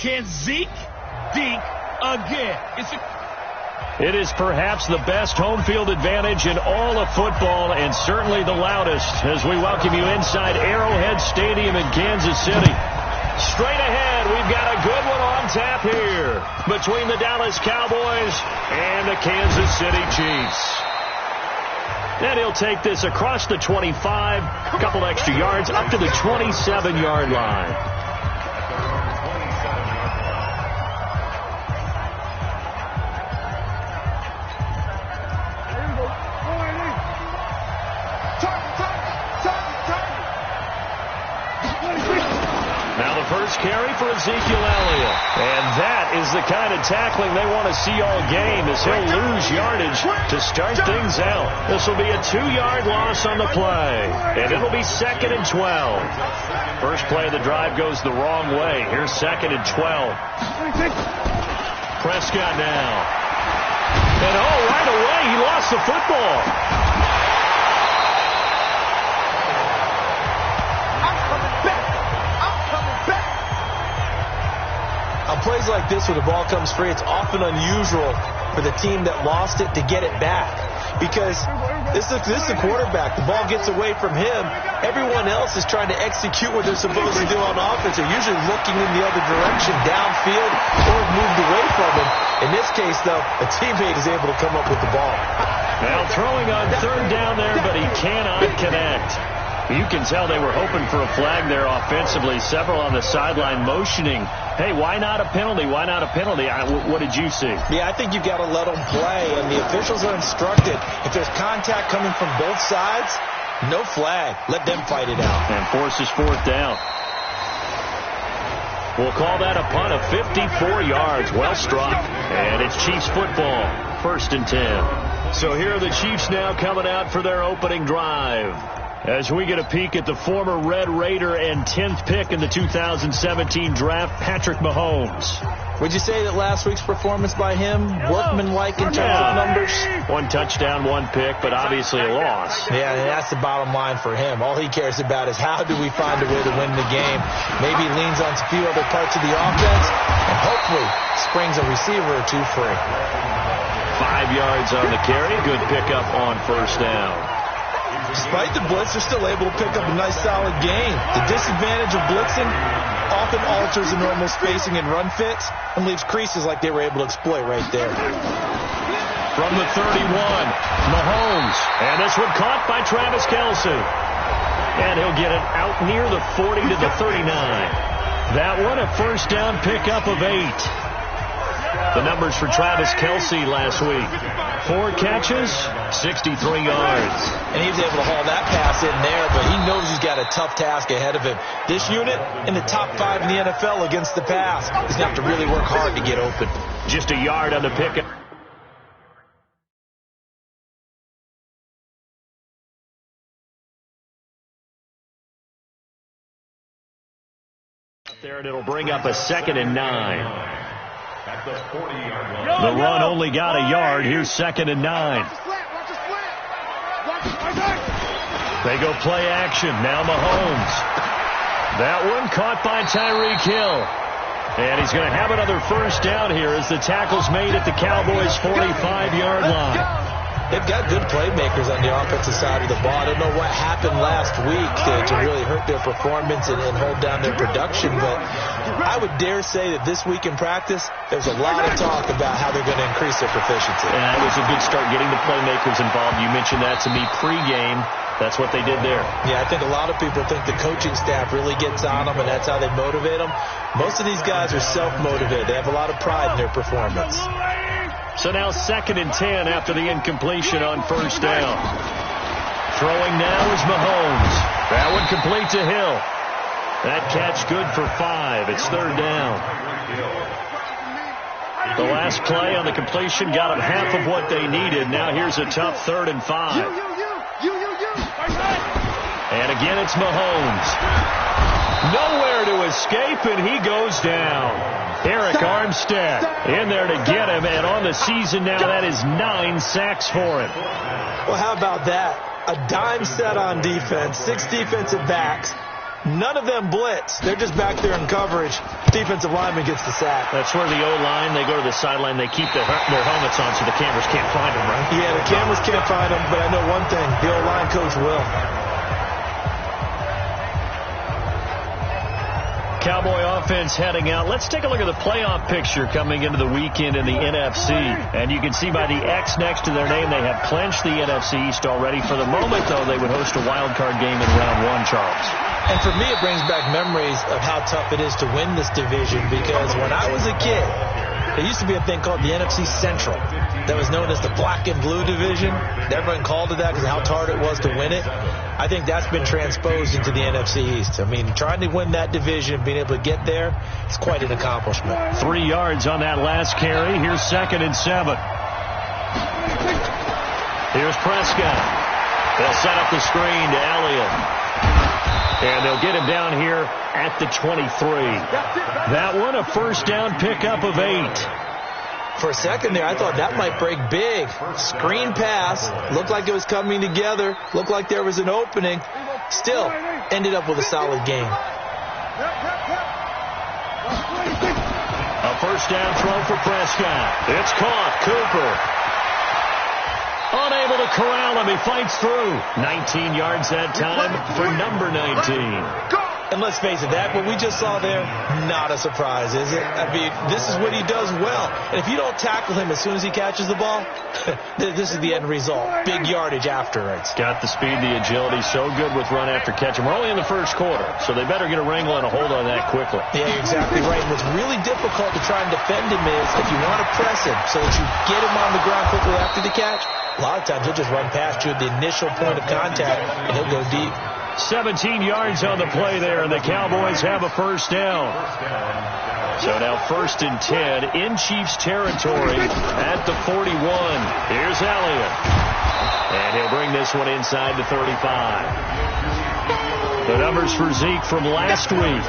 Can Zeke dink again? It is perhaps the best home field advantage in all of football, and certainly the loudest, as we welcome you inside Arrowhead Stadium in Kansas City. Straight ahead, we've got a good one on tap here between the Dallas Cowboys and the Kansas City Chiefs. And he'll take this across the 25, a couple extra yards, up to the 27-yard line. First carry for Ezekiel Elliott. And that is the kind of tackling they want to see all game, as he'll lose yardage to start things out. This will be a 2-yard loss on the play. And it'll be 2nd and 12. First play of the drive goes the wrong way. Here's 2nd and 12. Prescott now. And right away he lost the football. Plays like this where the ball comes free, it's often unusual for the team that lost it to get it back, because this is the quarterback. The ball gets away from him. Everyone else is trying to execute what they're supposed to do on offense. They're usually looking in the other direction, downfield, or moved away from him. In this case, though, a teammate is able to come up with the ball. Well, throwing on 3rd down there, but he cannot connect. You can tell they were hoping for a flag there offensively. Several on the sideline motioning, hey, why not a penalty? Why not a penalty? What did you see? Yeah, I think you've got to let them play, and the officials are instructed. If there's contact coming from both sides, no flag. Let them fight it out. And forces 4th down. We'll call that a punt of 54 yards. Well struck. And it's Chiefs football. 1st and 10. So here are the Chiefs now coming out for their opening drive, as we get a peek at the former Red Raider and 10th pick in the 2017 draft, Patrick Mahomes. Would you say that last week's performance by him, workmanlike in terms of numbers? 1 touchdown, 1 pick, but obviously a loss. Yeah, and that's the bottom line for him. All he cares about is how do we find a way to win the game. Maybe he leans on a few other parts of the offense, and hopefully springs a receiver or two free. 5 yards on the carry. Good pickup on 1st down. Despite the blitz, they're still able to pick up a nice, solid gain. The disadvantage of blitzing often alters the normal spacing and run fits and leaves creases like they were able to exploit right there. From the 31, Mahomes. And this one caught by Travis Kelce. And he'll get it out near the 40 to the 39. That one a 1st down pickup of 8. The numbers for Travis Kelce last week: 4 catches, 63 yards. And he was able to haul that pass in there, but he knows he's got a tough task ahead of him. This unit in the top 5 in the NFL against the pass. He's going to have to really work hard to get open. Just a yard on the pickup. There, and it'll bring up a 2nd and 9. The run only got a yard. Here's 2nd and 9. They go play action. Now Mahomes. That one caught by Tyreek Hill. And he's going to have another 1st down here as the tackle's made at the Cowboys' 45-yard line. They've got good playmakers on the offensive side of the ball. I don't know what happened last week to really hurt their performance and hold down their production, but I would dare say that this week in practice, there's a lot of talk about how they're going to increase their proficiency. And it was a good start getting the playmakers involved. You mentioned that to me pregame. That's what they did there. Yeah, I think a lot of people think the coaching staff really gets on them, and that's how they motivate them. Most of these guys are self-motivated. They have a lot of pride in their performance. So now 2nd and 10 after the incompletion on 1st down. Throwing now is Mahomes. That one complete to Hill. That catch good for 5. It's 3rd down. The last play on the completion got them half of what they needed. Now here's a tough 3rd and 5. And again it's Mahomes. Nowhere to escape, and he goes down. Eric Armstead in there to get him, and on the season now, that is 9 sacks for him. Well, how about that? A dime set on defense, 6 defensive backs, None of them blitz. They're just back there in coverage. Defensive lineman gets the sack. That's where the O-line, they go to the sideline, they keep their helmets on so the cameras can't find them, right? Yeah, the cameras can't find them, but I know one thing. The O-line coach will. Cowboy offense heading out. Let's take a look at the playoff picture coming into the weekend in the NFC. And you can see by the X next to their name, they have clinched the NFC East already. For the moment, though, they would host a wild card game in round one, Charles. And for me, it brings back memories of how tough it is to win this division, because when I was a kid, there used to be a thing called the NFC Central that was known as the black and blue division. Everyone called it that because of how hard it was to win it. I think that's been transposed into the NFC East. I mean, trying to win that division, being able to get there, is quite an accomplishment. 3 yards on that last carry. Here's 2nd and 7. Here's Prescott. They'll set up the screen to Elliott. And they'll get him down here at the 23. That one, a first down pickup of 8. For a second there, I thought that might break big. Screen pass. Looked like it was coming together. Looked like there was an opening. Still, ended up with a solid game. A first down throw for Prescott. It's caught. Cooper. Unable to corral him. He fights through. 19 yards that time for number 19. And let's face it, that what we just saw there, not a surprise, is it? I mean, this is what he does well. And if you don't tackle him as soon as he catches the ball, this is the end result. Big yardage afterwards. Got the speed, the agility, so good with run after catch. And we're only in the first quarter, so they better get a wrangle and a hold on that quickly. Yeah, you're exactly right. And what's really difficult to try and defend him is if you want to press him so that you get him on the ground quickly after the catch, a lot of times he'll just run past you at the initial point of contact, and he'll go deep. 17 yards on the play there, and the Cowboys have a first down. So now 1st and 10 in Chiefs territory at the 41. Here's Elliott. And he'll bring this one inside the 35. The numbers for Zeke from last week.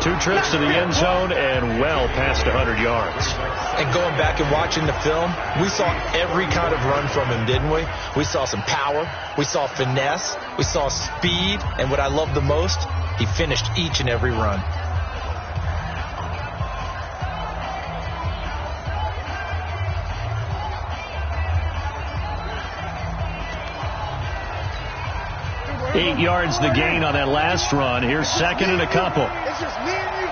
2 trips to the end zone and well past 100 yards. And going back and watching the film, we saw every kind of run from him, didn't we? We saw some power. We saw finesse. We saw speed. And what I love the most, he finished each and every run. Eight yards the gain on that last run. Here's 2nd and a couple. It's just me and you.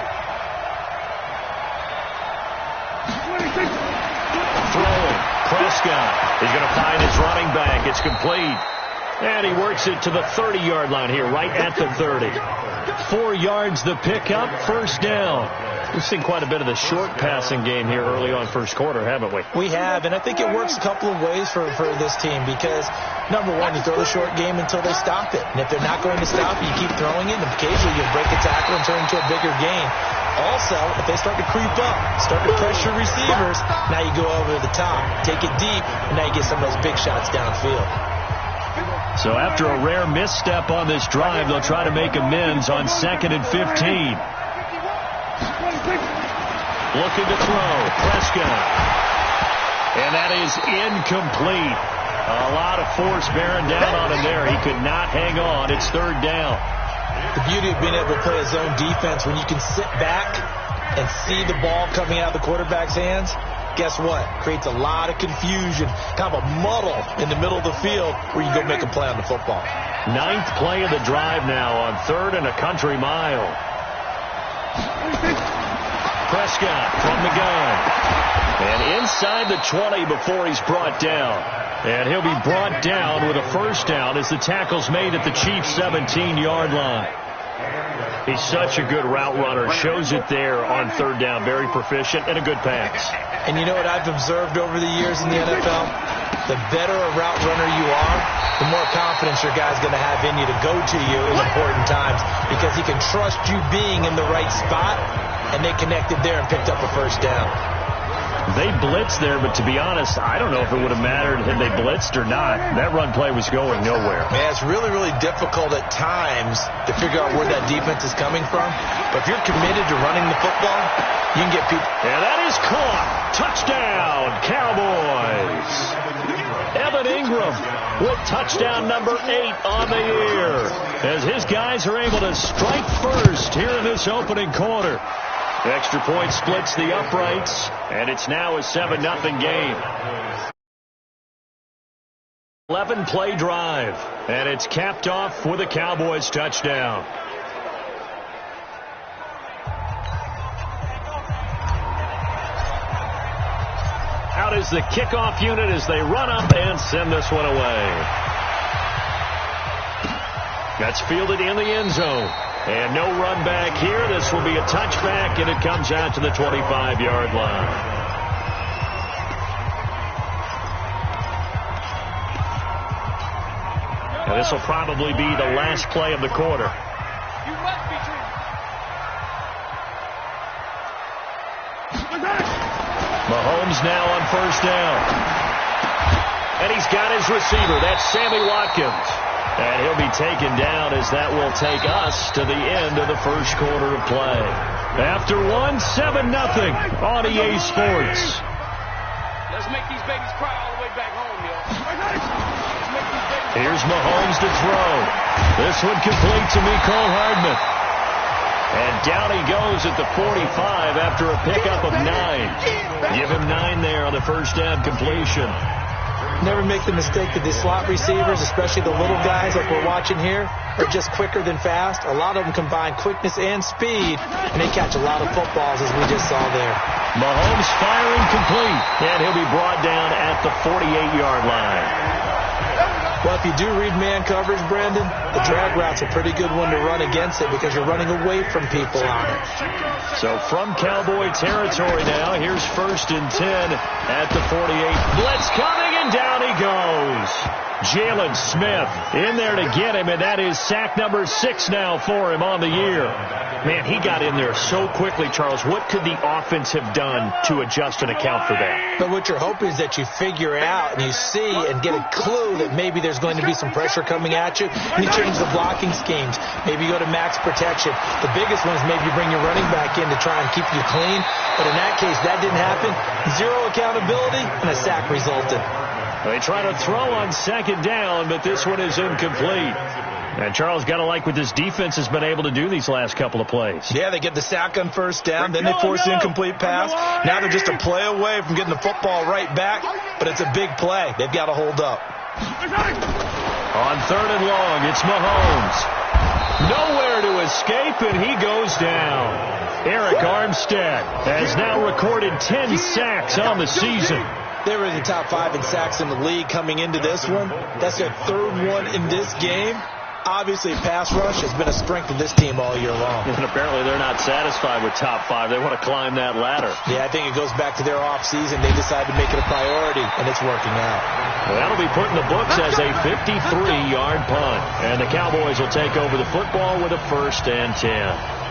Throwing. Prescott. He's going to find his running back. It's complete. And he works it to the 30-yard line here, right at the 30. 4 yards the pickup, first down. We've seen quite a bit of the short passing game here early on first quarter, haven't we? We have, and I think it works a couple of ways for this team because, number one, you throw the short game until they stop it. And if they're not going to stop it, you keep throwing it, and occasionally you break a tackle and turn it into a bigger gain. Also, if they start to creep up, start to pressure receivers, now you go over the top, take it deep, and now you get some of those big shots downfield. So after a rare misstep on this drive, they'll try to make amends on 2nd and 15. Looking to throw. Prescott. And that is incomplete. A lot of force bearing down on him there. He could not hang on. It's 3rd down. The beauty of being able to play a zone defense when you can sit back and see the ball coming out of the quarterback's hands, guess what? Creates a lot of confusion, kind of a muddle in the middle of the field where you go make a play on the football. 9th play of the drive now on 3rd and a country mile. Prescott from the gun. And inside the 20 before he's brought down. And he'll be brought down with a first down as the tackle's made at the Chiefs' 17-yard line. He's such a good route runner. Shows it there on 3rd down. Very proficient and a good pass. And you know what I've observed over the years in the NFL? The better a route runner you are, the more confidence your guy's going to have in you to go to you in important times because he can trust you being in the right spot, and they connected there and picked up a first down. They blitzed there, but to be honest, I don't know if it would have mattered had they blitzed or not. That run play was going nowhere. Man, it's really, really difficult at times to figure out where that defense is coming from. But if you're committed to running the football, you can get people. And that is caught. Touchdown, Cowboys. Evan Ingram with touchdown number 8 on the year, as his guys are able to strike first here in this opening quarter. The extra point splits the uprights, and it's now a 7-0 game. 11-play drive, and it's capped off with a Cowboys touchdown. Out is the kickoff unit as they run up and send this one away. That's fielded in the end zone. And no run back here. This will be a touchback, and it comes out to the 25-yard line. And this will probably be the last play of the quarter. Mahomes now on first down. And he's got his receiver. That's Sammy Watkins. And he'll be taken down as that will take us to the end of the first quarter of play. After 7-0 on EA Sports. Let's make these babies cry all the way back home, yo. Here's Mahomes to throw. This one complete to Mecole Hardman. And down he goes at the 45 after a pickup of 9. Give him 9 there on the first down completion. Never make the mistake that the slot receivers, especially the little guys like we're watching here, are just quicker than fast. A lot of them combine quickness and speed, and they catch a lot of footballs, as we just saw there. Mahomes firing complete, and he'll be brought down at the 48-yard line. Well, if you do read man coverage, Brandon, the drag route's a pretty good one to run against it because you're running away from people on it. So from Cowboy territory now, here's 1st and 10 at the 48. Blitz coming, and down he goes. Jalen Smith in there to get him, and that is sack number 6 now for him on the year. Man, he got in there so quickly, Charles. What could the offense have done to adjust and account for that? But what you're hoping is that you figure out and you see and get a clue that maybe there's going to be some pressure coming at you, and you change the blocking schemes. Maybe you go to max protection. The biggest one is maybe you bring your running back in to try and keep you clean. But in that case, that didn't happen. 0 accountability, and a sack resulted. They try to throw on 2nd down, but this one is incomplete. And Charles, got to like what this defense has been able to do these last couple of plays. Yeah, they get the sack on 1st down, then they force the incomplete pass. Now they're just a play away from getting the football right back, but it's a big play. They've got to hold up. On 3rd and long, it's Mahomes. Nowhere to escape, and he goes down. Eric Armstead has now recorded 10 sacks on the season. They were in the top 5 in sacks in the league coming into this one. That's their 3rd one in this game. Obviously, pass rush has been a strength of this team all year long. And apparently they're not satisfied with top 5. They want to climb that ladder. Yeah, I think it goes back to their offseason. They decided to make it a priority, and it's working out. Well, that'll be put in the books as a 53-yard punt. And the Cowboys will take over the football with a 1st and 10.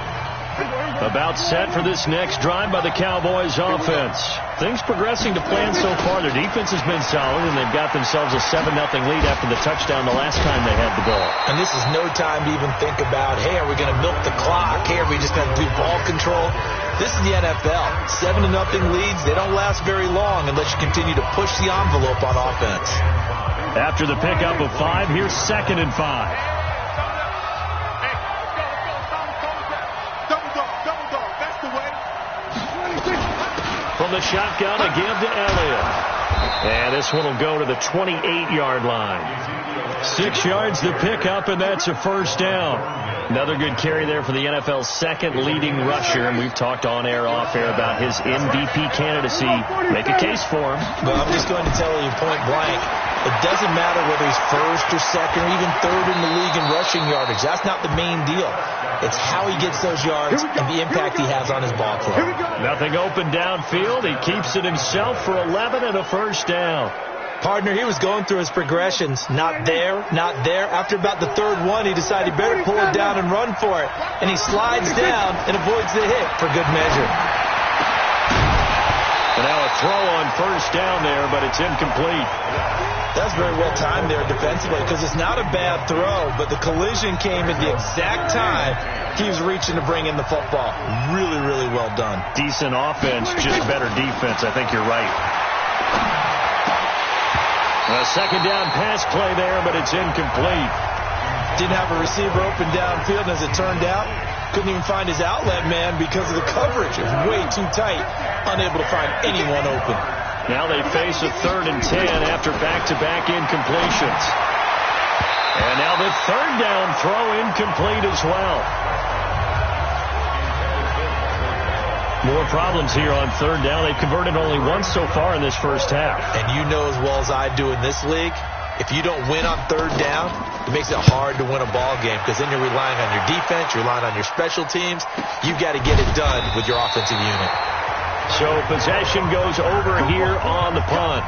About set for this next drive by the Cowboys offense. Things progressing to plan so far. Their defense has been solid, and they've got themselves a 7-0 lead after the touchdown the last time they had the ball. And this is no time to even think about, hey, are we going to milk the clock? Hey, are we just going to do ball control? This is the NFL. 7-0 leads, they don't last very long unless you continue to push the envelope on offense. After the pickup of 5, here's 2nd and 5. From the shotgun, a give to Elliott. And this one will go to the 28-yard line. 6 yards to pick up, and that's a 1st down. Another good carry there for the NFL's 2nd leading rusher, and we've talked on air, off air about his MVP candidacy. Make a case for him. Well, I'm just going to tell you point blank, it doesn't matter whether he's 1st or 2nd or even 3rd in the league in rushing yardage. That's not the main deal. It's how he gets those yards and the impact he has on his ball club. Nothing open downfield. He keeps it himself for 11 and a 1st down. Partner, he was going through his progressions. Not there, not there. After about the 3rd one, he decided he better pull it down and run for it. And he slides down and avoids the hit for good measure. And now a throw on 1st down there, but it's incomplete. That's very well timed there defensively because it's not a bad throw, but the collision came at the exact time he was reaching to bring in the football. Really, really well done. Decent offense, just better defense. I think you're right. A second down pass play there, but it's incomplete. Didn't have a receiver open downfield, and as it turned out, couldn't even find his outlet man because of the coverage. It was way too tight, unable to find anyone open. Now they face a 3rd and 10 after back-to-back incompletions. And now the 3rd down throw incomplete as well. More problems here on 3rd down. They've converted only once so far in this first half. And you know as well as I do in this league, if you don't win on 3rd down, it makes it hard to win a ball game because then you're relying on your defense, you're relying on your special teams. You've got to get it done with your offensive unit. So possession goes over here on the punt.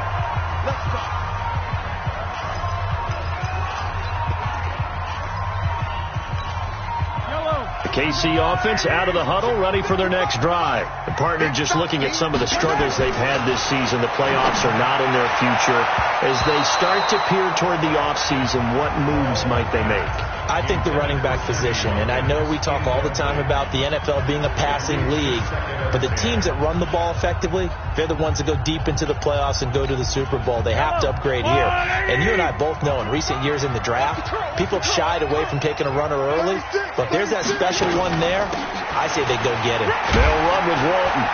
The KC offense out of the huddle, ready for their next drive. The partner just looking at some of the struggles they've had this season. The playoffs are not in their future. As they start to peer toward the offseason, what moves might they make? I think the running back position, and I know we talk all the time about the NFL being a passing league, but the teams that run the ball effectively, they're the ones that go deep into the playoffs and go to the Super Bowl. They have to upgrade here. And you and I both know in recent years in the draft, people have shied away from taking a runner early, but there's that special one there. I say they go get him. They'll run with Walton.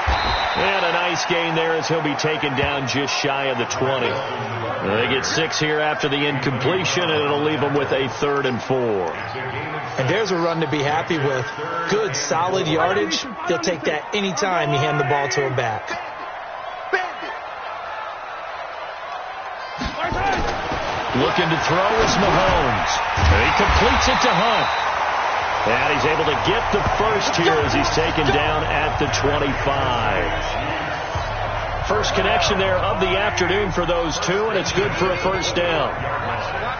And a nice gain there as he'll be taken down just shy of the 20. They get 6 here after the incompletion, and it'll leave them with a 3rd and 4. And there's a run to be happy with. Good, solid yardage. They'll take that anytime you hand the ball to him back. Looking to throw is Mahomes. He completes it to Hunt. And he's able to get the first here as he's taken down at the 25. First connection there of the afternoon for those two, and it's good for a first down.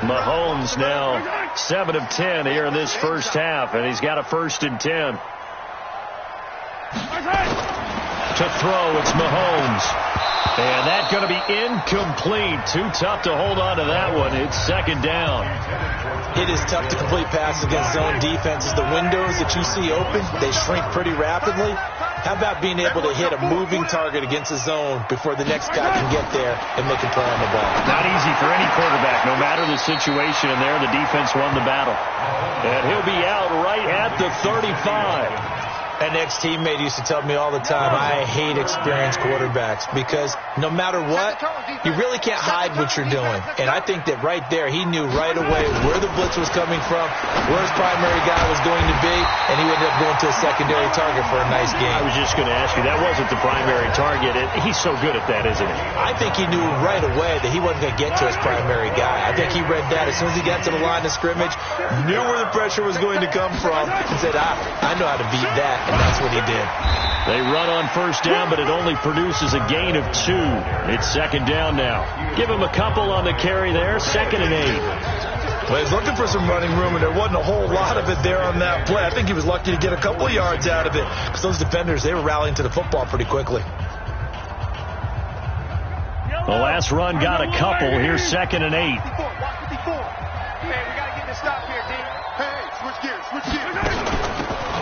Mahomes now 7 of 10 here in this first half, and he's got a 1st and 10. To throw, it's Mahomes. And that's going to be incomplete. Too tough to hold on to that one. It's 2nd down. It is tough to complete passes against zone defenses. The windows that you see open, they shrink pretty rapidly. How about being able to hit a moving target against a zone before the next guy can get there and make a play on the ball? Not easy for any quarterback. No matter the situation in there, the defense won the battle. And he'll be out right at the 35. An ex-teammate used to tell me all the time, I hate experienced quarterbacks because no matter what, you really can't hide what you're doing. And I think that right there, he knew right away where the blitz was coming from, where his primary guy was going to be, and he ended up going to a secondary target for a nice game. I was just going to ask you, that wasn't the primary target. He's so good at that, isn't he? I think he knew right away that he wasn't going to get to his primary guy. I think he read that as soon as he got to the line of scrimmage, knew where the pressure was going to come from, and said, I know how to beat that. And that's what he did. They run on first down, but it only produces a gain of 2. It's 2nd down now. Give him a couple on the carry there. 2nd and 8. Well, he's looking for some running room, and there wasn't a whole lot of it there on that play. I think he was lucky to get a couple yards out of it because those defenders, they were rallying to the football pretty quickly. The last run got a couple. Here's 2nd and 8. Hey, we got to get this stop here, D. Hey, switch gears.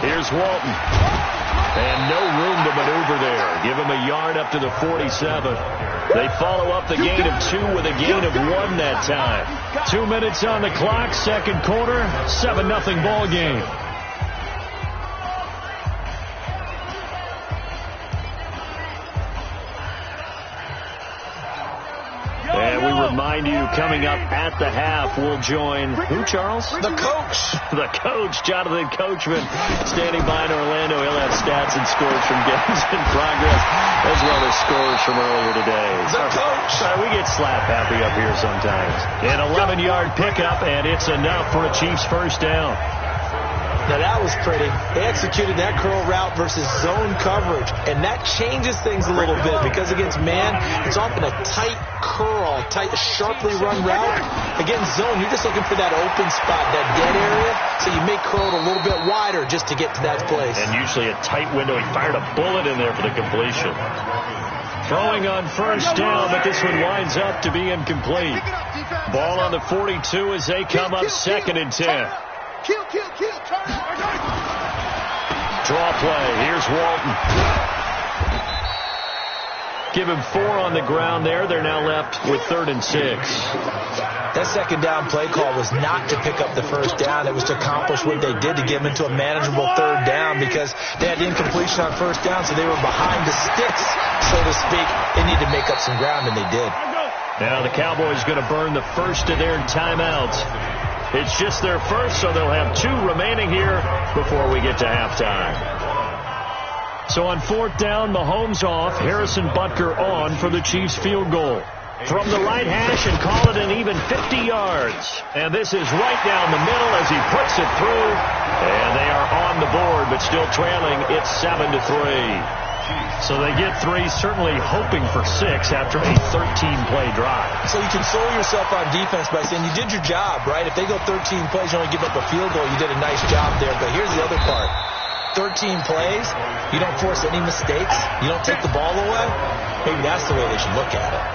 Here's Walton. And no room to maneuver there. Give him a yard up to the 47. They follow up the gain of 2 with a gain of 1 that time. 2 minutes on the clock, 2nd quarter, 7-0 ball game. And we remind you, coming up at the half, we'll join who, Charles? The coach. The coach, Jonathan Coachman, standing by in Orlando. He'll have stats and scores from games in progress, as well as scores from earlier today. The coach. Sorry, we get slap happy up here sometimes. An 11-yard pickup, and it's enough for a Chiefs first down. Now, that was pretty. They executed that curl route versus zone coverage, and that changes things a little bit because against man, it's often a tight curl, sharply run route. Against zone, you're just looking for that open spot, that dead area, so you may curl it a little bit wider just to get to that place. And usually a tight window. He fired a bullet in there for the completion. Throwing on first down, but this one winds up to be incomplete. Ball on the 42 as they come up 2nd and 10. Kill, turn. Draw play. Here's Walton. Give him 4 on the ground there. They're now left with 3rd and 6. That second down play call was not to pick up the first down. It was to accomplish what they did to get them into a manageable 3rd down because they had incompletion on first down, so they were behind the sticks, so to speak. They needed to make up some ground, and they did. Now the Cowboys going to burn the first of their timeouts. It's just their first, so they'll have 2 remaining here before we get to halftime. So on 4th down, Mahomes off, Harrison Butker on for the Chiefs field goal. From the right hash and call it an even 50 yards. And this is right down the middle as he puts it through. And they are on the board, but still trailing. It's 7-3. So they get 3, certainly hoping for 6 after a 13-play drive. So you console yourself on defense by saying you did your job, right? If they go 13 plays, you only give up a field goal, you did a nice job there. But here's the other part. 13 plays, you don't force any mistakes, you don't take the ball away. Maybe that's the way they should look at it.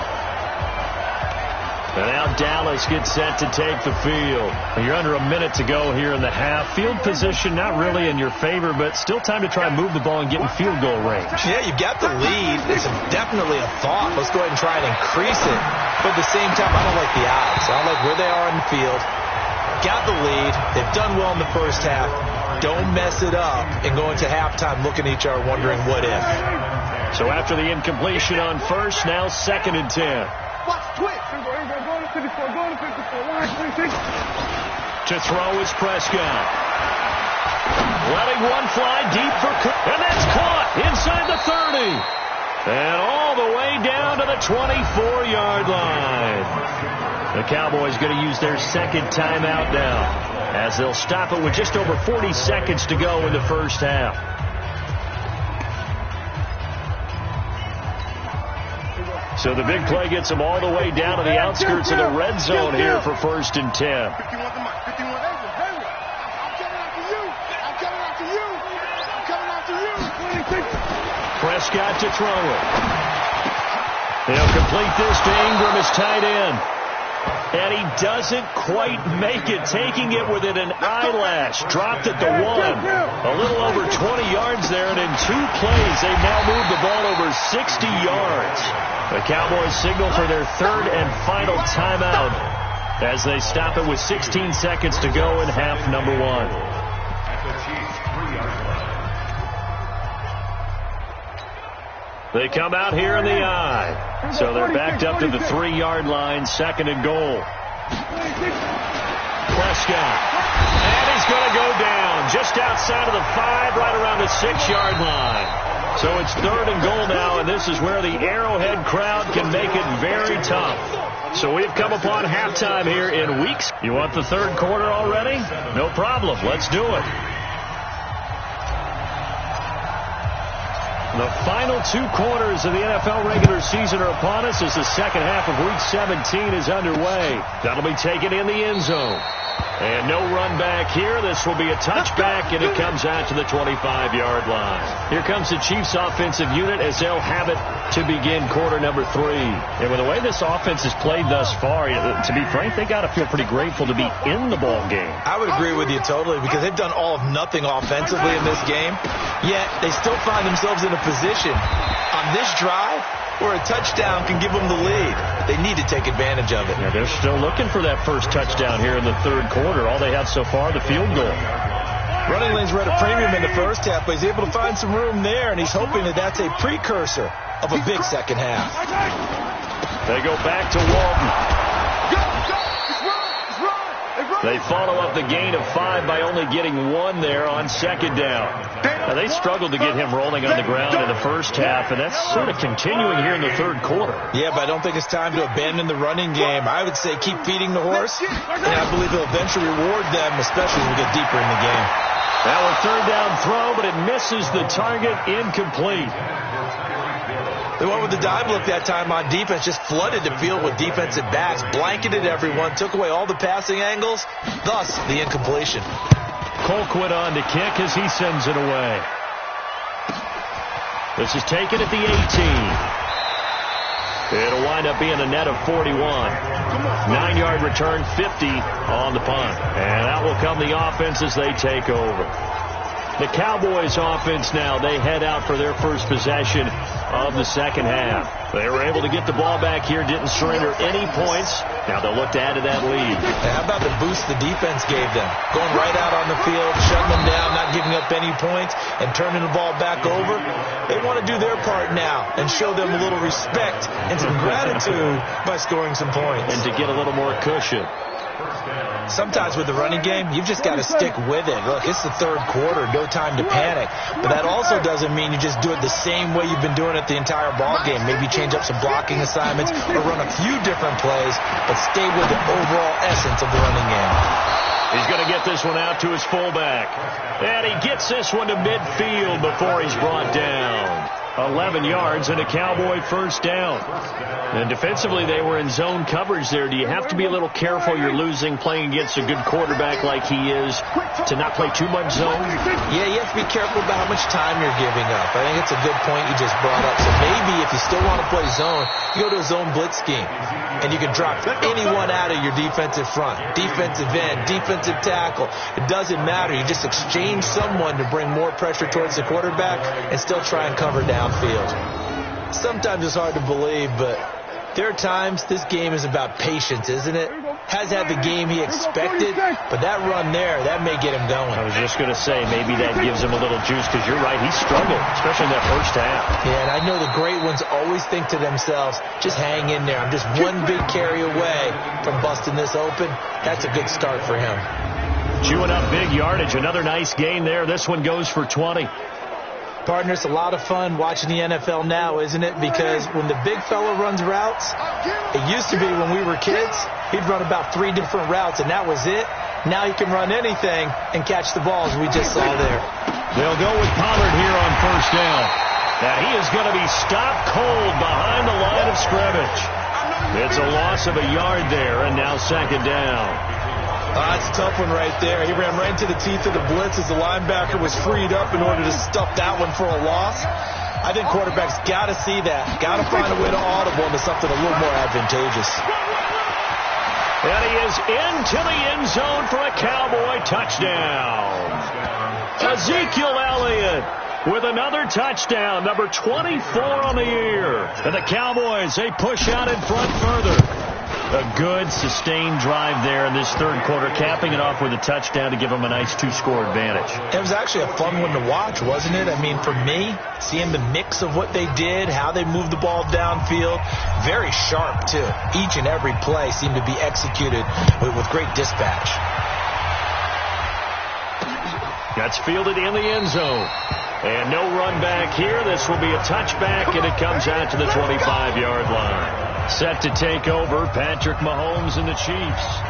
And now Dallas gets set to take the field. You're under a minute to go here in the half. Field position not really in your favor, but still time to try and move the ball and get in field goal range. Yeah, you've got the lead. It's definitely a thought. Let's go ahead and try and increase it. But at the same time, I don't like the odds. I don't like where they are in the field. Got the lead. They've done well in the first half. Don't mess it up and go into halftime looking at each other wondering what if. So after the incompletion on first, now 2nd and 10. To throw is Prescott. Letting one fly deep for Cook. And that's caught inside the 30. And all the way down to the 24-yard line. The Cowboys going to use their 2nd timeout now, as they'll stop it with just over 40 seconds to go in the first half. So the big play gets them all the way down to the outskirts of the red zone here for 1st and 10. Prescott to throw it. They'll complete this to Ingram, his tight end. And he doesn't quite make it, taking it within an eyelash. Dropped at the 1. A little over 20 yards there, and in 2 plays, they've now moved the ball over 60 yards. The Cowboys signal for their 3rd and final timeout as they stop it with 16 seconds to go in half number 1. They come out here in the eye. So they're backed up to the 3-yard line, 2nd and goal. Prescott. And he's going to go down just outside of the 5, right around the 6-yard line. So it's 3rd and goal now, and this is where the Arrowhead crowd can make it very tough. So we've come upon halftime here in weeks. You want the 3rd quarter already? No problem. Let's do it. The final 2 quarters of the NFL regular season are upon us as the second half of Week 17 is underway. That'll be taken in the end zone. And no run back here. This will be a touchback, and it comes out to the 25-yard line. Here comes the Chiefs offensive unit as they'll have it to begin quarter number 3. And with the way this offense has played thus far, to be frank, they got to feel pretty grateful to be in the ball game. I would agree with you totally because they've done all of nothing offensively in this game, yet they still find themselves in a position on this drive where a touchdown can give them the lead. They need to take advantage of it. Yeah, they're still looking for that first touchdown here in the 3rd quarter. All they have so far, the field goal. Running lanes were at a premium in the first half, but he's able to find some room there, and he's hoping that that's a precursor of a big second half. They go back to Walton. They follow up the gain of 5 by only getting 1 there on 2nd down. Now, they struggled to get him rolling on the ground in the first half, and that's sort of continuing here in the 3rd quarter. Yeah, but I don't think it's time to abandon the running game. I would say keep feeding the horse, and I believe it'll eventually reward them, especially as we get deeper in the game. Now a 3rd down throw, but it misses the target, incomplete. They went with the dive look that time on defense, just flooded the field with defensive backs, blanketed everyone, took away all the passing angles, thus the incompletion. Colquitt on to kick as he sends it away. This is taken at the 18. It'll wind up being a net of 41. 9-yard return, 50 on the punt. And out will come the offense as they take over. The Cowboys offense now, they head out for their first possession of the second half. They were able to get the ball back here, didn't surrender any points. Now they'll look to add to that lead. How about the boost the defense gave them? Going right out on the field, shutting them down, not giving up any points, and turning the ball back over. They want to do their part now and show them a little respect and some gratitude by scoring some points. And to get a little more cushion. Sometimes with the running game, you've just got to stick with it. Look, it's the third quarter, no time to panic. But that also doesn't mean you just do it the same way you've been doing it the entire ball game. Maybe change up some blocking assignments or run a few different plays, but stay with the overall essence of the running game. He's going to get this one out to his fullback. And he gets this one to midfield before he's brought down. 11 yards and a Cowboy first down. And defensively, they were in zone coverage there. Do you have to be a little careful? You're losing playing against a good quarterback like he is to not play too much zone? Yeah, you have to be careful about how much time you're giving up. I think it's a good point you just brought up. So maybe if you still want to play zone, you go to a zone blitz scheme. And you can drop anyone out of your defensive front. Defensive end, defensive tackle. It doesn't matter. You just exchange someone to bring more pressure towards the quarterback and still try and cover downfield. Sometimes it's hard to believe, but there are times this game is about patience, isn't it? Has had the game he expected, but that run there, that may get him going. I was just going to say, maybe that gives him a little juice, because you're right, he struggled, especially in that first half. Yeah, and I know the great ones always think to themselves, just hang in there. I'm just one big carry away from busting this open. That's a good start for him. Chewing up big yardage. Another nice gain there. This one goes for 20. Partner, it's a lot of fun watching the NFL now, isn't it? Because when the big fella runs routes, it used to be when we were kids, he'd run about 3 different routes, and that was it. Now he can run anything and catch the balls we just saw there. They'll go with Pollard here on first down. Now he is going to be stopped cold behind the line of scrimmage. It's a loss of a yard there, and now second down. That's a tough one right there. He ran right into the teeth of the blitz as the linebacker was freed up in order to stuff that one for a loss. I think quarterbacks got to see that. Got to find a way to audible into something a little more advantageous. And he is into the end zone for a Cowboy touchdown. Ezekiel Elliott with another touchdown, number 24 on the year. And the Cowboys, they push out in front further. A good, sustained drive there in this third quarter, capping it off with a touchdown to give them a nice 2-score advantage. It was actually a fun one to watch, wasn't it? I mean, for me, seeing the mix of what they did, how they moved the ball downfield, very sharp, too. Each and every play seemed to be executed with great dispatch. That's fielded in the end zone. And no run back here. This will be a touchback, and it comes out to the 25-yard line. Set to take over, Patrick Mahomes and the Chiefs.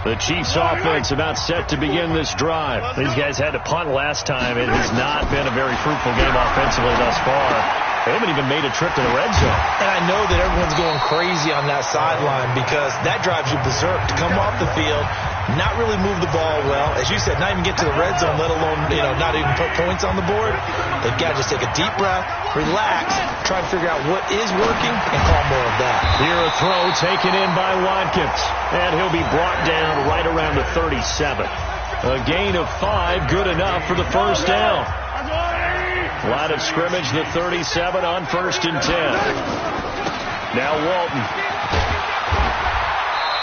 The Chiefs offense about set to begin this drive. These guys had to punt last time. It has not been a very fruitful game offensively thus far. They haven't even made a trip to the red zone. And I know that everyone's going crazy on that sideline because that drives you berserk to come off the field, not really move the ball well. As you said, not even get to the red zone, let alone, not even put points on the board. They've got to just take a deep breath, relax, try to figure out what is working, and call more of that. Here a throw taken in by Watkins, and he'll be brought down right around the 37. A gain of 5, good enough for the first down. Line of scrimmage, the 37 on 1st and 10. Now Walton.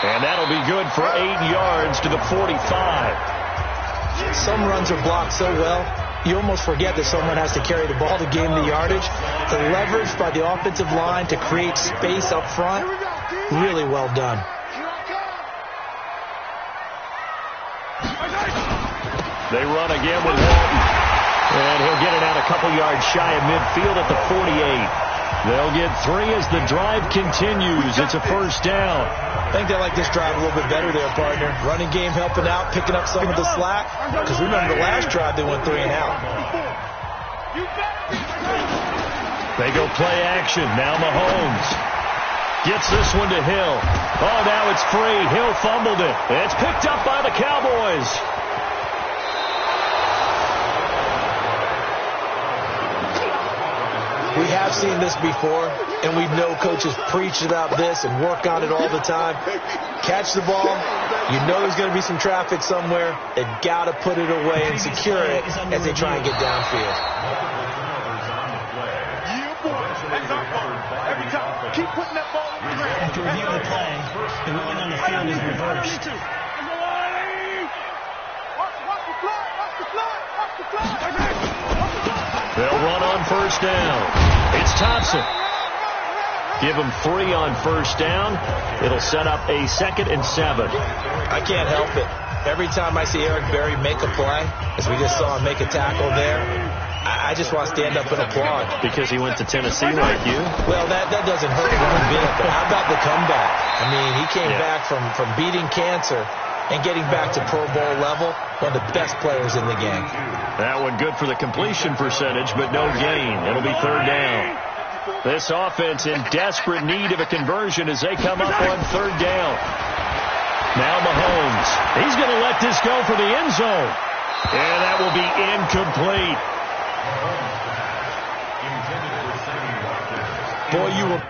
And that'll be good for 8 yards to the 45. Some runs are blocked so well, you almost forget that someone has to carry the ball to gain the yardage. The leverage by the offensive line to create space up front, really well done. They run again with Walton. And he'll get it out a couple yards shy of midfield at the 48. They'll get 3 as the drive continues. It's a first down. I think they like this drive a little bit better there, partner. Running game helping out, picking up some of the slack. Because remember the last drive they went 3 and out. They go play action. Now Mahomes gets this one to Hill. Oh, now it's free. Hill fumbled it. It's picked up by the Cowboys. We have I've seen this before, and we know coaches preach about this and work on it all the time. Catch the ball. You know there's going to be some traffic somewhere. They've got to put it away and secure it as they try and get downfield. Keep putting that ball in the ground. After reviewing the play, the ruling on the field is reversed. They'll run on first down. It's Thompson. Give him 3 on first down. It'll set up a 2nd and 7. I can't help it. Every time I see Eric Berry make a play, as we just saw him make a tackle there, I just want to stand up and applaud. Because he went to Tennessee like you? Well, that doesn't hurt one bit. But how about the comeback? I mean, he came back from beating cancer and getting back to Pro Bowl level. One of the best players in the game. That one good for the completion percentage, but no gain. It'll be 3rd down. This offense in desperate need of a conversion as they come up on 3rd down. Now Mahomes. He's going to let this go for the end zone. And that will be incomplete. Boy, you were...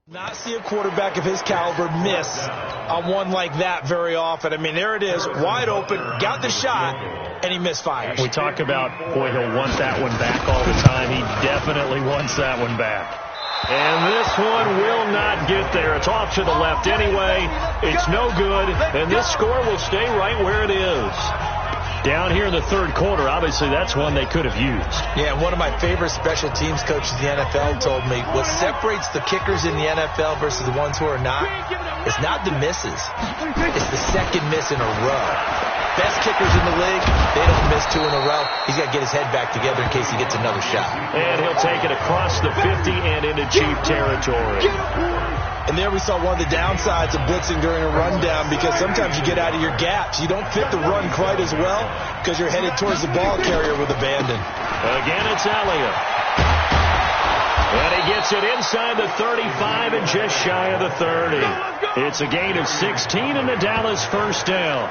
Not see a quarterback of his caliber miss on one like that very often. I mean, there it is, wide open, got the shot, and he misfires. We talk about, boy, he'll want that one back all the time. He definitely wants that one back. And this one will not get there. It's off to the left anyway. It's no good, and this score will stay right where it is. Down here in the 3rd quarter, obviously that's one they could have used. Yeah, one of my favorite special teams coaches in the NFL told me what separates the kickers in the NFL versus the ones who are not is not the misses. It's the 2nd miss in a row. Best kickers in the league, they don't miss 2 in a row. He's got to get his head back together in case he gets another shot. And he'll take it across the 50 and into cheap territory. And there we saw one of the downsides of blitzing during a rundown, because sometimes you get out of your gaps. You don't fit the run quite as well because you're headed towards the ball carrier with abandon. Again, it's Elliott. And he gets it inside the 35 and just shy of the 30. It's a gain of 16 and the Dallas 1st down.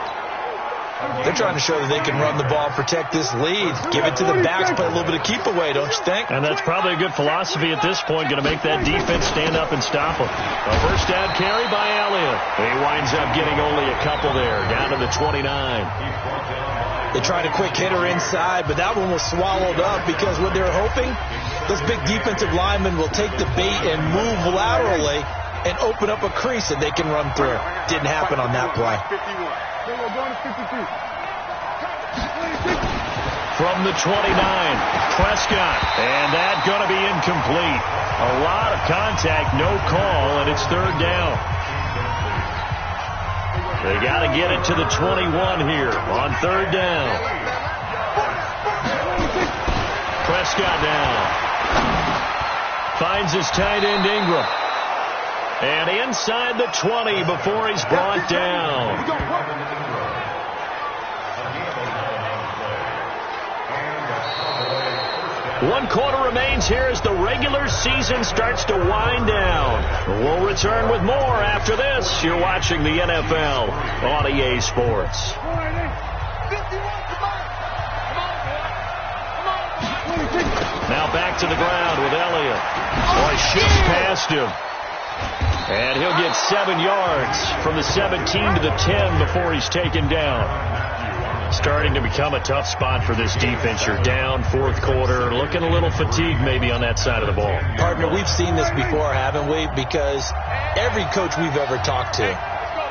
They're trying to show that they can run the ball, protect this lead, give it to the backs, play a little bit of keep away, don't you think? And that's probably a good philosophy at this point, going to make that defense stand up and stop them. A 1st down carry by Elliott. He winds up getting only a couple there, down to the 29. They tried a quick hitter inside, but that one was swallowed up because what they're hoping, those big defensive linemen will take the bait and move laterally and open up a crease that they can run through. Didn't happen on that play. From the 29, Prescott, and that's going to be incomplete. A lot of contact, no call, and it's 3rd down. They got to get it to the 21 here on 3rd down. Prescott down. Finds his tight end Ingram. And inside the 20 before he's brought down. One quarter remains here as the regular season starts to wind down. We'll return with more after this. You're watching the NFL on EA Sports. Now back to the ground with Elliott. Boy, shifts past him. And he'll get 7 yards from the 17 to the 10 before he's taken down. Starting to become a tough spot for this defense. You're down 4th quarter, looking a little fatigued maybe on that side of the ball. Partner, we've seen this before, haven't we? Because every coach we've ever talked to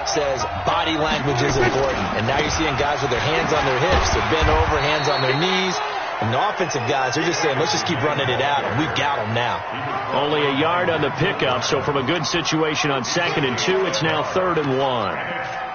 says body language is important. And now you're seeing guys with their hands on their hips. They're bent over, hands on their knees. And the offensive guys, they're just saying, let's just keep running it out, and we've got them now. Only a yard on the pickup, so from a good situation on 2nd and 2, it's now 3rd and 1.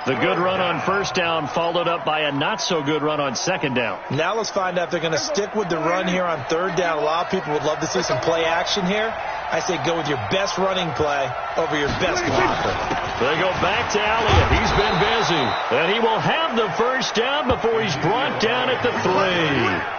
The good run on 1st down followed up by a not-so-good run on 2nd down. Now let's find out if they're going to stick with the run here on 3rd down. A lot of people would love to see some play action here. I say go with your best running play over your best blocker. They go back to Elliott. He's been busy. And he will have the 1st down before he's brought down at the 3.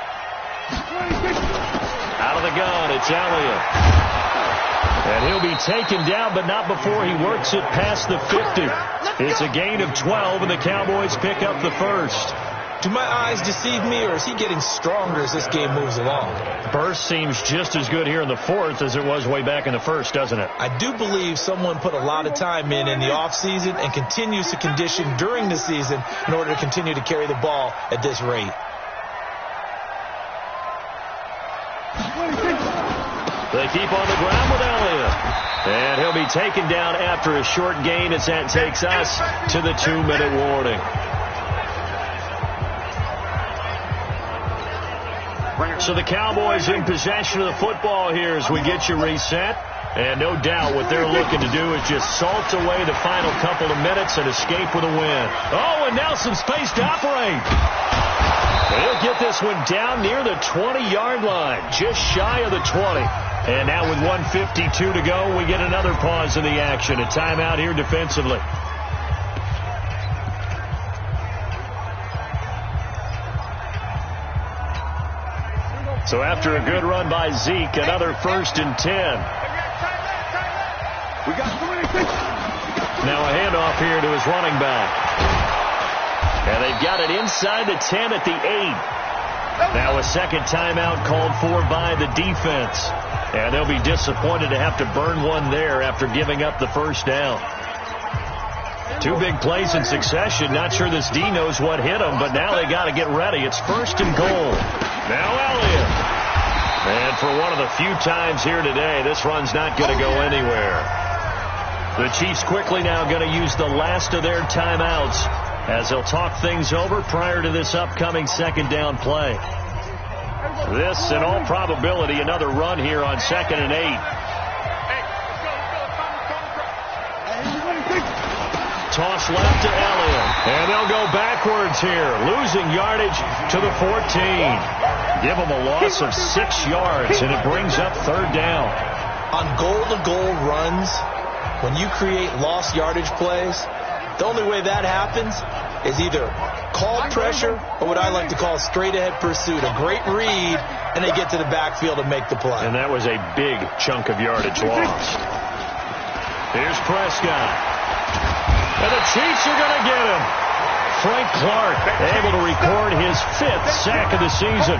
of the gun. It's Elliott. And he'll be taken down, but not before he works it past the 50. It's a gain of 12, and the Cowboys pick up the first. Do my eyes deceive me, or is he getting stronger as this game moves along? Burst seems just as good here in the fourth as it was way back in the first, doesn't it? I do believe someone put a lot of time in the offseason and continues to condition during the season in order to continue to carry the ball at this rate. They keep on the ground with Elliott. And he'll be taken down after a short gain as that takes us to the 2-minute warning. So the Cowboys in possession of the football here as we get you reset. And no doubt what they're looking to do is just salt away the final couple of minutes and escape with a win. Oh, and now some space to operate. They'll get this one down near the 20-yard line, just shy of the 20. And now with 1:52 to go, we get another pause in the action. A timeout here defensively. So after a good run by Zeke, another 1st and 10. Now a handoff here to his running back. And they've got it inside the 10 at the 8. Now a second timeout called for by the defense. And they'll be disappointed to have to burn one there after giving up the first down. 2 big plays in succession. Not sure this D knows what hit them, but now they got to get ready. It's 1st and goal. Now Elliott. And for one of the few times here today, this run's not going to go anywhere. The Chiefs quickly now going to use the last of their timeouts as they'll talk things over prior to this upcoming second down play. This, in all probability, another run here on 2nd and 8. Toss left to Elliott. And they'll go backwards here, losing yardage to the 14. Give them a loss of 6 yards, and it brings up 3rd down. On goal-to-goal runs, when you create lost yardage plays, the only way that happens is either called pressure or what I like to call straight-ahead pursuit, a great read, and they get to the backfield and make the play. And that was a big chunk of yardage lost. Here's Prescott. And the Chiefs are going to get him. Frank Clark able to record his 5th sack of the season.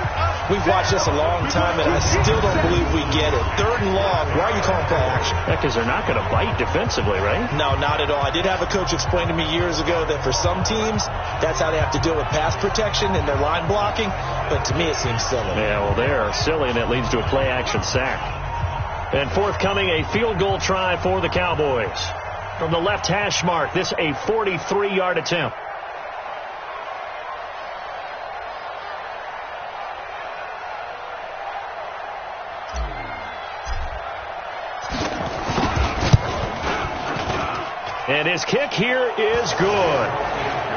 We've watched this a long time, and I still don't believe we get it. 3rd and long. Why are you calling play action? Because they're not going to bite defensively, right? No, not at all. I did have a coach explain to me years ago that for some teams, that's how they have to deal with pass protection and their line blocking. But to me, it seems silly. Yeah, well, they're silly, and it leads to a play-action sack. And forthcoming, a field goal try for the Cowboys. From the left hash mark, this a 43-yard attempt. And his kick here is good.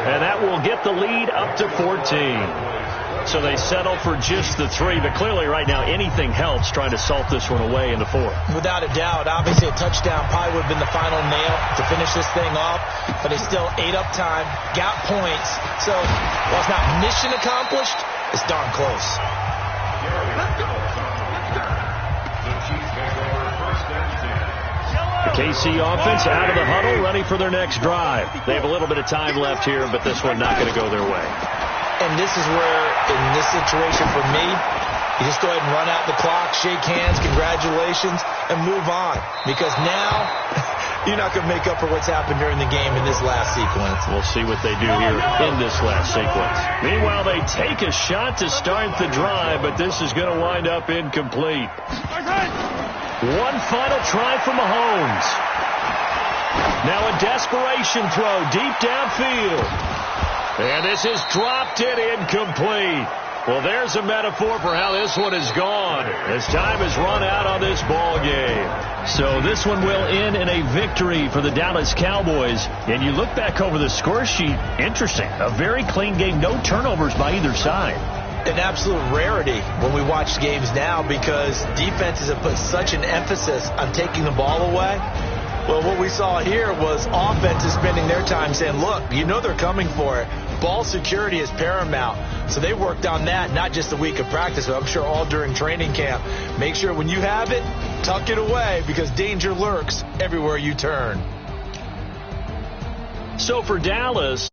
And that will get the lead up to 14. So they settle for just the 3. But clearly right now anything helps trying to salt this one away in the 4th. Without a doubt. Obviously a touchdown probably would have been the final nail to finish this thing off. But they still ate up time, got points. So while it's not mission accomplished, it's darn close. The KC offense out of the huddle, ready for their next drive. They have a little bit of time left here, but this one not going to go their way. And this is where, in this situation for me, you just go ahead and run out the clock, shake hands, congratulations, and move on. Because now, you're not going to make up for what's happened during the game in this last sequence. We'll see what they do here in this last sequence. Meanwhile, they take a shot to start the drive, but this is going to wind up incomplete. One final try from Mahomes. Now a desperation throw deep downfield. And this is dropped in incomplete. Well, there's a metaphor for how this one is gone as time has run out on this ball game. So this one will end in a victory for the Dallas Cowboys. And you look back over the score sheet, interesting. A very clean game, no turnovers by either side. An absolute rarity when we watch games now because defenses have put such an emphasis on taking the ball away. Well, what we saw here was offenses spending their time saying, look, you know they're coming for it. ball security is paramount. So they worked on that, not just the week of practice, but I'm sure all during training camp. Make sure when you have it, tuck it away, because danger lurks everywhere you turn. So for Dallas,